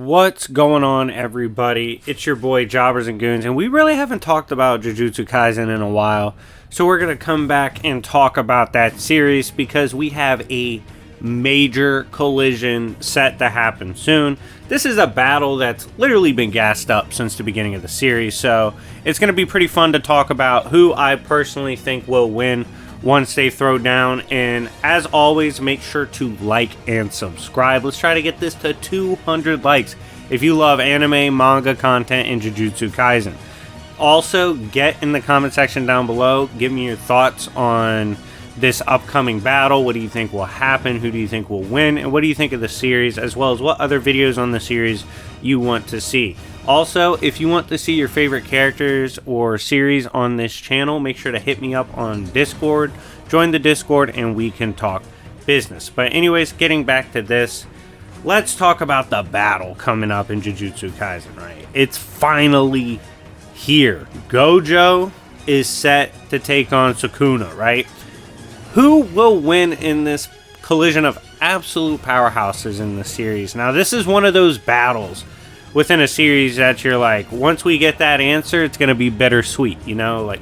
What's going on, everybody? It's your boy Jobbers and Goons, and we really haven't talked about Jujutsu Kaisen in a while, so we're going to come back and talk about that series because we have a major collision set to happen soon. This is a battle that's literally been gassed up since the beginning of the series, so it's going to be pretty fun to talk about who I personally think will win once they throw down. And as always, make sure to like and subscribe. Let's try to get this to 200 likes if you love anime, manga content, and Jujutsu Kaisen. Also, get in the comment section down below. Give me your thoughts on this upcoming battle. What do you think will happen? Who do you think will win? And what do you think of the series, as well as what other videos on the series you want to see? Also, if you want to see your favorite characters or series on this channel, make sure to hit me up on Discord. Join the Discord and we can talk business. But anyways, getting back to this, let's talk about the battle coming up in Jujutsu Kaisen, right? It's finally here. Gojo is set to take on Sukuna, right? Who will win in this collision of absolute powerhouses in the series? Now, this is one of those battles within a series that you're like, once we get that answer, it's going to be bittersweet, you know? Like,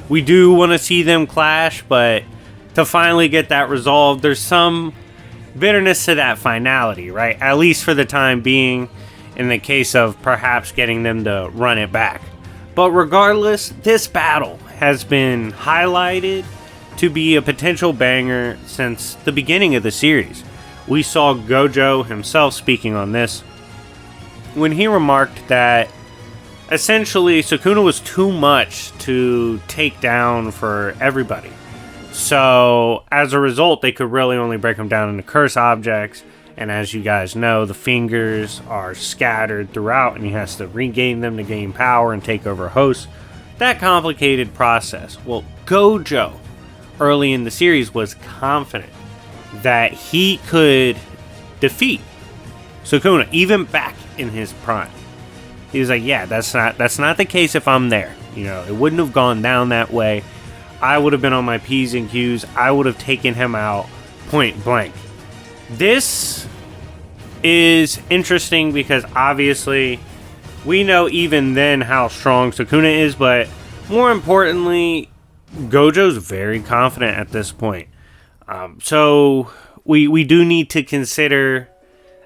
we do want to see them clash, but to finally get that resolved, there's some bitterness to that finality, right? At least for the time being, in the case of perhaps getting them to run it back. But regardless, this battle has been highlighted to be a potential banger since the beginning of the series. We saw Gojo himself speaking on this when he remarked that essentially Sukuna was too much to take down for everybody. So as a result, they could really only break him down into curse objects. And as you guys know, the fingers are scattered throughout and he has to regain them to gain power and take over hosts. That complicated process. Well, Gojo early in the series was confident that he could defeat Sukuna, even back in his prime. He was like, yeah, that's not the case if I'm there. You know, it wouldn't have gone down that way. I would have been on my P's and Q's. I would have taken him out point blank. This is interesting because obviously we know even then how strong Sukuna is, but more importantly, Gojo's very confident at this point. So we do need to consider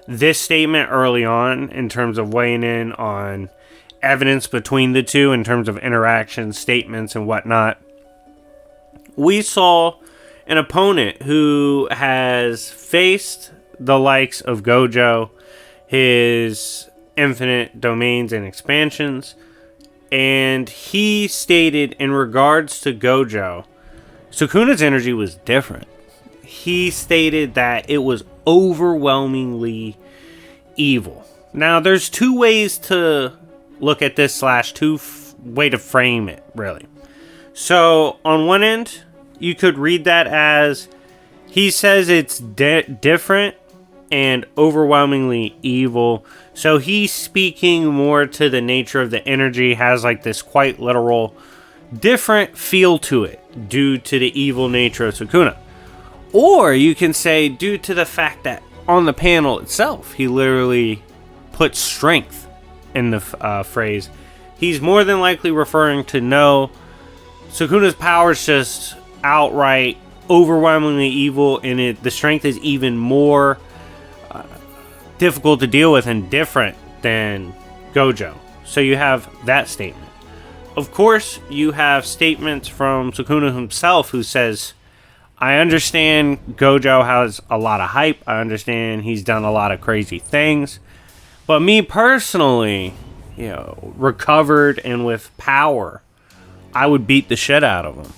this statement early on in terms of weighing in on evidence between the two in terms of interactions, statements, and whatnot. We saw an opponent who has faced the likes of Gojo, his infinite domains and expansions, and he stated in regards to Gojo, Sukuna's energy was different. He stated that it was overwhelmingly evil. Now, there's two ways to look at this way to frame it, really. So, on one end, you could read that as he says it's different and overwhelmingly evil. So he's speaking more to the nature of the energy, has like this quite literal different feel to it due to the evil nature of Sukuna. Or you can say due to the fact that on the panel itself, he literally put strength in the phrase. He's more than likely referring to no, Sukuna's power is just outright overwhelmingly evil, and the strength is even more difficult to deal with and different than Gojo. So you have that statement. Of course, you have statements from Sukuna himself who says, I understand Gojo has a lot of hype. I understand he's done a lot of crazy things. But me personally, you know, recovered and with power, I would beat the shit out of him.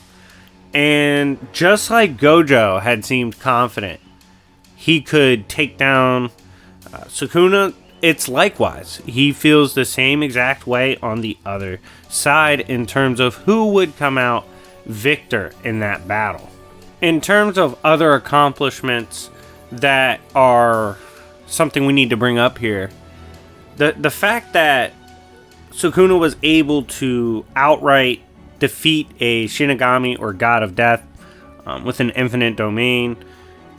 And just like Gojo had seemed confident he could take down Sukuna, it's likewise. He feels the same exact way on the other side in terms of who would come out victor in that battle. In terms of other accomplishments that are something we need to bring up here, the fact that Sukuna was able to outright defeat a Shinigami or God of Death with an infinite domain,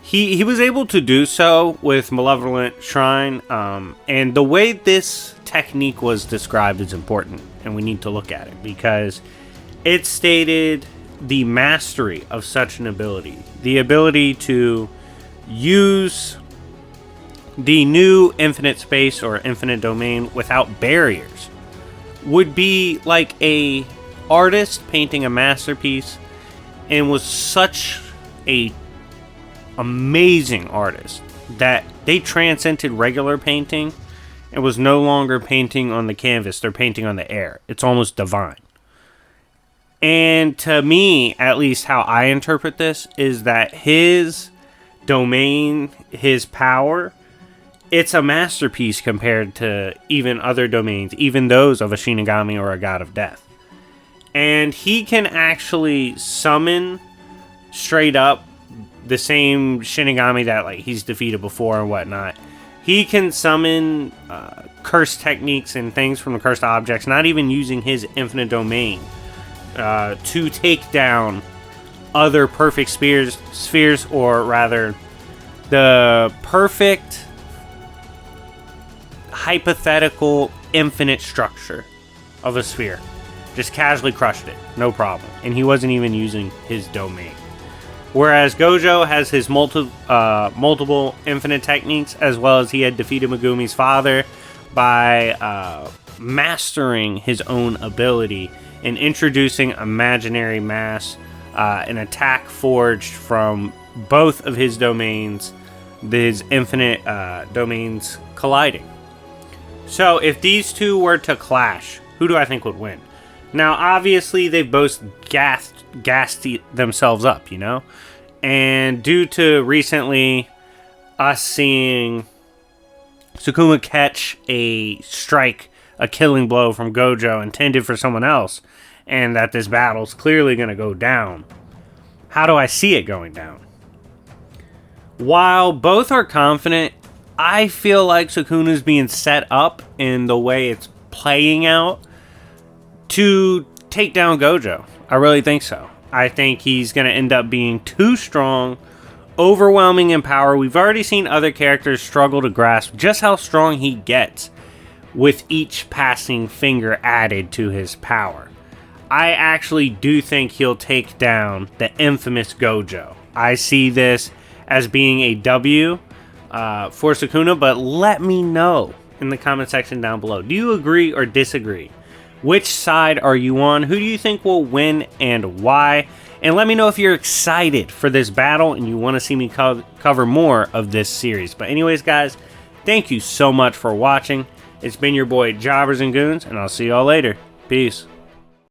he was able to do so with Malevolent Shrine, and the way this technique was described is important, and we need to look at it, because it stated the mastery of such an ability. The ability to use the new infinite space or infinite domain without barriers would be like a artist painting a masterpiece, and was such a amazing artist that they transcended regular painting and was no longer painting on the canvas, they're painting on the air. It's almost divine. And to me, at least how I interpret this, is that his domain, his power, it's a masterpiece compared to even other domains, even those of a Shinigami or a god of death. And he can actually summon straight up the same Shinigami that like he's defeated before and whatnot. He can summon cursed techniques and things from the cursed objects, not even using his infinite domain, to take down other perfect spheres, or rather, the perfect hypothetical infinite structure of a sphere. Just casually crushed it, no problem. And he wasn't even using his domain. Whereas Gojo has his multiple infinite techniques, as well as he had defeated Megumi's father by mastering his own ability and introducing imaginary mass, an attack forged from both of his domains, his infinite domains colliding. So if these two were to clash, who do I think would win? Now, obviously, they've both gassed themselves up, you know? And due to recently us seeing Sukuna catch a strike, a killing blow from Gojo intended for someone else, and that this battle's clearly going to go down, how do I see it going down? While both are confident, I feel like Sukuna's being set up in the way it's playing out to take down Gojo. I really think so. I think he's going to end up being too strong, overwhelming in power. We've already seen other characters struggle to grasp just how strong he gets with each passing finger added to his power. I actually do think he'll take down the infamous Gojo. I see this as being a W for Sukuna, but let me know in the comment section down below. Do you agree or disagree? Which side are you on? Who do you think will win and why? And let me know if you're excited for this battle and you want to see me cover more of this series. But anyways, guys, thank you so much for watching. It's been your boy Jobbers and Goons, and I'll see y'all later. Peace.